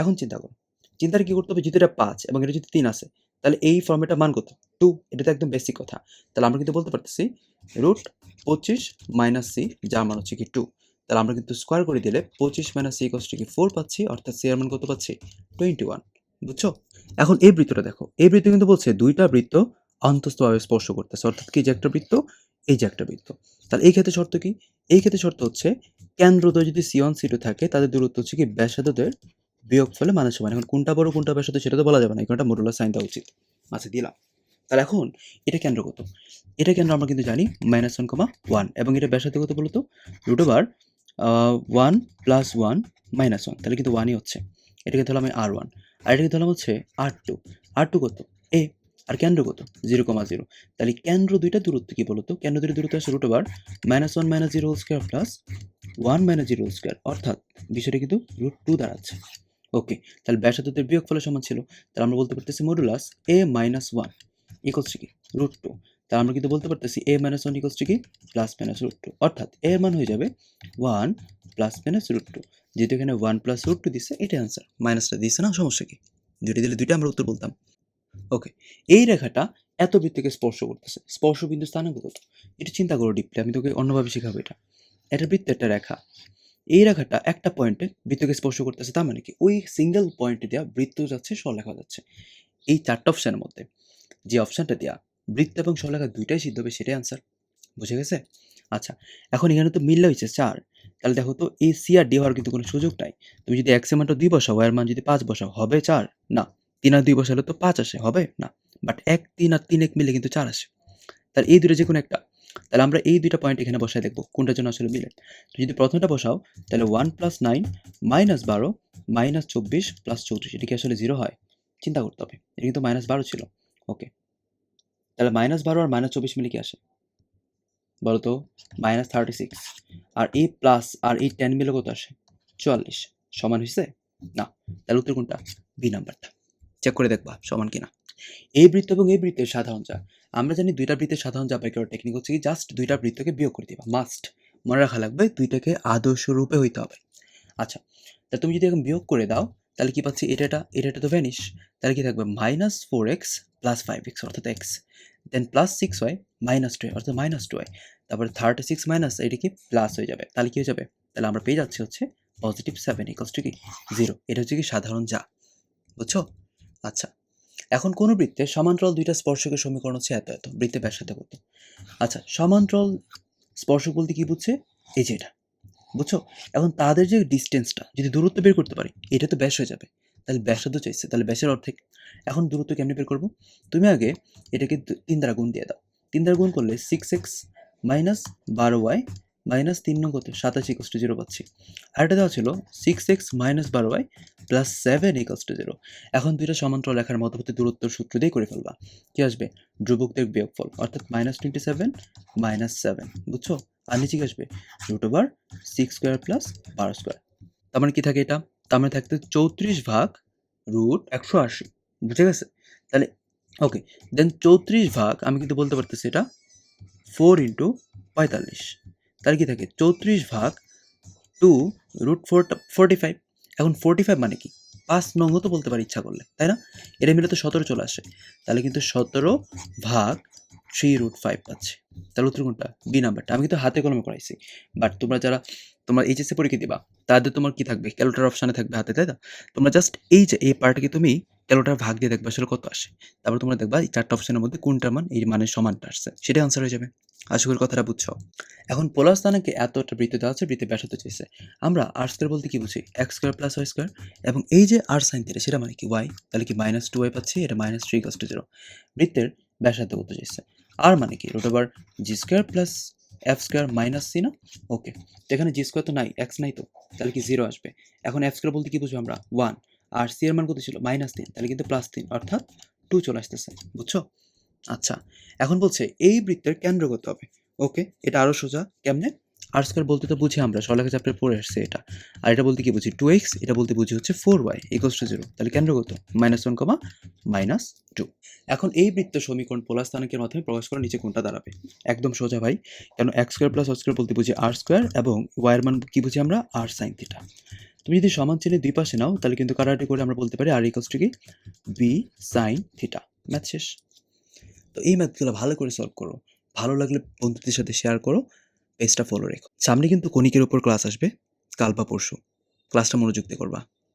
এখন চিন্তা করো, চিন্তাটা কি করতে হবে? যেহেতু এটা 5 এবং এটা যদি 3 আছে, তাহলে এই ফর্মেটার মান কত? 2। এটা তো একদম বেসিক কথা। তাহলে আমরা কিন্তু বলতে পারতেছি √25 মাইনাস সি, যার মান হচ্ছে কি 2। তাহলে আমরা কিন্তু স্কোয়ার করে দিলে 25 মাইনাস সি ইকুয়ালস টু কি 4 পাচ্ছি, অর্থাৎ সি এর মান কত পাচ্ছি? 21। বুঝছো? এখন এই বৃত্তটা দেখো, এই বৃত্ত কিন্তু বলছে দুইটা বৃত্ত অন্তস্থভাবে স্পর্শ করতেছে, অর্থাৎ কি যে একটা বৃত্ত, এই যে একটা বৃত্ত। তাহলে এই ক্ষেত্রে শর্ত কি? এই ক্ষেত্রে শর্ত হচ্ছে কেন্দ্রদ্বয় যদি C1 C2 থাকে, তাদের দূরত্ব হচ্ছে কি ব্যাসার্ধদ্বয়ের বিয়োগফলের মানের সমান। এখন কোনটা বড় কোনটা ব্যাসার্ধ সেটা তো বলা যাবে না, এখানটা মডুলাস সাইন দেওয়া উচিত। আচ্ছা দিলাম। তাহলে এখন এটা কেন্দ্র কত? এটা কেন্দ্র আমরা কিন্তু জানি -1, এবং এটা ব্যাসার্ধ কত বলতো? √1 প্লাস 1 মাইনাস 1, তাহলে কিন্তু 1ই হচ্ছে। এটাকে ধরলাম আমি R1, আর এটাকে ধরলাম হচ্ছে R2। R2 কত? A। আর কেন্দ্র কত? 0,0। তাহলে কেন্দ্র দুইটা দূরত্ব কি বলতো? কেন্দ্র দুইটা দূরত্ব আছে √1 - 1 - 0 স্কোয়ার প্লাস 1 - 0 স্কোয়ার, অর্থাৎ বিষয়টা কিন্তু √2 দাঁড়াচ্ছে। ওকে, তাহলে ব্যাসার্ধের বিয়োগফলের সমান ছিল। তাহলে আমরা বলতে পারতেছি মডুলাস A - 1 ইকুয়ালস টু কি? √2। তাহলে আমরা কিন্তু বলতে পারতেছি A - 1 ইকুয়ালস টু কি? +-√2, অর্থাৎ A এর মান হয়ে যাবে 1 +-√2। যেহেতু এখানে 1 +√2 দিছে, এটাই আনসার। মাইনাসটা দিছে না, সমস্যা কি? দুইটা দিলে দুইটা আমরা উত্তর বলতাম। ওকে, এই রেখাটা এত বৃত্তকে স্পর্শ করতেছে। স্পর্শ বিন্দু স্থানাঙ্ক কত? এটা চিন্তা করো ডিপলি, আমি তোকে অন্যভাবে শেখাবো এটা। এটা বৃত্ত, একটা রেখা। এই রেখাটা একটা পয়েন্টে বৃত্তকে স্পর্শ করতেছে, তার মানে কি ওই সিঙ্গেল পয়েন্টে দেওয়া বৃত্ত যাচ্ছে, সরলরেখা যাচ্ছে। এই চারটা অপশনের মধ্যে যে অপশনটা দেওয়া বৃত্ত এবং সরলরেখা দুইটাই সিদ্ধ হবে, সেটাই আনসার। বুঝে গেছে? আচ্ছা, এখন এখানে তো মিললে হয়েছে 4। তাহলে দেখো তো এই সি আর ডি হওয়ার কিন্তু কোনো সুযোগ নাই। তুমি যদি এক্স এর মানটা 2 বসাও, ওয়াই এর মান যদি 5 বসাও, হবে 4? না। 3 আর 2 বসালে তো 5 আসে, হবে? না। বাট 1 3 আর 3 মিলে কিন্তু 4 আসে। তাহলে এই দুটো যে কোনো একটা। তাহলে আমরা এই দুইটা পয়েন্ট এখানে বসায় দেখবো কোনটার জন্য আসলে মিলে। তো যদি প্রথমটা বসাও, তাহলে 1 + 9 -12 -24 + 34, এটা কি আসলে 0 হয়? চিন্তা করতে হবে। এটা কিন্তু -12 ছিল। ওকে, তাহলে -12 আর -24 মিলে কি আসে? বলো তো? -36 আর এই প্লাস আর এই 10 মিলে কত আসে? 44 সমান হইছে? না। তাহলে উত্তর কোনটা? বি নাম্বারটা। চেক করে দেখবা সমান কিনা। এই বৃত্ত এবং এই বৃত্তের সাধারণ যা। আমরা জানি ২ টা বৃত্তের সাধারণ যা বের করার টেকনিক হচ্ছে কি জাস্ট ২ টা বৃত্তকে বিয়োগ করে দিবা। মাস্ট। মনে রাখা লাগবে ২ টাকে আদর্শ রূপে হইতে হবে। আচ্ছা, তা তুমি যদি এখন বিয়োগ করে দাও তাহলে কি পাচ্ছি? এটা তো ভ্যানিশ। তাহলে কি থাকবে? -4x + 5x অর্থাৎ x, দেন +6y -2 অর্থাৎ -2y, তারপরে 36 মাইনাস এটা কি প্লাস হয়ে যাবে। তাহলে কি হয়ে যাবে? তাহলে আমরা পেয়ে যাচ্ছি হচ্ছে +7 = কি 0। এটা হচ্ছে কি সাধারণ যা। বুঝছো? আচ্ছা, এখন কোন বৃত্তে সমান্তরাল ২ টা স্পর্শকের সমীকরণ হচ্ছে এত এত, বৃত্তের ব্যাসার্ধ কত? আচ্ছা, সমান্তরাল স্পর্শক বলতে কি বুঝছে? এই যে এটা। বুঝছো? এখন তাদের যে ডিসটেন্সটা যদি দূরত্ব বের করতে পারি, এটা তো ব্যাস হয়ে যাবে। তাহলে ব্যাসার্ধ চাইছে, তাহলে ব্যাসের অর্ধেক। এখন দূরত্ব কেমনে বের করব? তুমি আগে এটাকে ৩ দ্বারা গুণ দিয়ে দাও। ৩ দ্বারা গুণ করলে 6x মাইনাস 12y মাইনাস ৩ নং কত? 87 = 0 পাচ্ছি। আর এটা দেওয়া ছিল 6x মাইনাস 12y প্লাস 7 = 0। এখন দুইটা সমান্তরাল রেখার মধ্যবর্তী দূরত্বের সূত্র দিয়ে করে ফেলবা। কি আসবে? ধ্রুবকদের বিয়োগফল অর্থাৎ -27 -7। বুঝছো? আর নিচে কি আসবে? √6² প্লাস 12²। তার মানে কি থাকে এটা? তার মানে থাকতে 34 ভাগ √180। বুঝে গেছে? তাহলে ওকে, দেন 34 ভাগ আমি কিন্তু বলতে পারতেছি এটা 4 × 45। তাহলে কি থাকে? 34 ভাগ 2√45। এখন 45 মানে কি? 5 নং তো বলতে পারি ইচ্ছা করলে, তাই না? এটা মিলে তো 17 চলে আসে। তাহলে কিন্তু 17 ভাগ 3√5 পাচ্ছি। তাহলে উত্তর কোনটা? বি নাম্বারটা। আমি কিন্তু হাতে কলমে করাইছি। বাট তোমরা যারা তোমার এইচএসসি পরীক্ষা দিবা, তাদের তোমার কি থাকবে? ক্যালকুলেটর অপশনে থাকবে হাতে, তাই না? তোমরা জাস্ট এই যে এই পার্টকে তুমি ক্যালকুলেটর ভাগ দিয়ে দেখবে আসলে কত আসে। তারপর তোমরা দেখবা এই 4টা অপশনের মধ্যে কোনটার মান এই মানের সমানটা আসছে। সেটাই আনসার হয়ে যাবে। আশা করি কথাটা বুঝছো। এখন পোলার স্থানাঙ্কে এতটা বৃত্ত দেওয়া আছে, বৃত্তের ব্যাসার্ধ চাইছে। আমরা r² বলতে কি বুঝি? x² + y² এবং এই যে r sin থিটা সেটা মানে কি y। তাহলে কি -2y পাচ্ছি, এটা -3 = 0। বৃত্তের ব্যাসার্ধ কত চাইছে? r মানে কি? √g² + f² - c না? ওকে। তো এখানে g² তো নাই, x নাই তো। তাহলে কি 0 আসবে। এখন f² বলতে কি বুঝবো আমরা? 1। আর c এর মান কত ছিল? -3। তাহলে কিন্তু +3 অর্থাৎ 2 চলে আসতেছে। বুঝছো? আচ্ছা, এখন বলছে এই বৃত্তের কেন্দ্র কত হবে? ওকে, এটা আরো সোজা। কেমনে? r² বলতে তো বুঝি আমরা সরলরেখা চ্যাপ্টারে পড়ে আসছে এটা। আর এটা বলতে কি বুঝি? 2x, এটা বলতে বুঝি হচ্ছে 4y = 0। তাহলে কেন্দ্র কত? -1, -2। এখন এই বৃত্ত সমীকরণ পোলার স্থানাঙ্কের মাধ্যমে প্রকাশ করা নিচে কোনটা দাঁড়াবে? একদম সোজা ভাই। কারণ x² + y² বলতে বুঝি r² এবং y এর মান কি বুঝি আমরা? r sin theta. তুমি যদি সমান চিহ্নের দুই পাশে নাও তাহলে কিন্তু কাটাকাটি করে আমরা বলতে পারি r = কি? b sin theta. ম্যাথ শেষ। তো এই ম্যাথগুলো ভালো করে সলভ করো। ভালো লাগলে বন্ধুদের সাথে শেয়ার করো, পেজটা ফলো রেখো। সামনে কিন্তু কণিকের উপর ক্লাস আসবে, কাল বা পরশু। ক্লাসটা মনোযোগ দিয়ে করবা।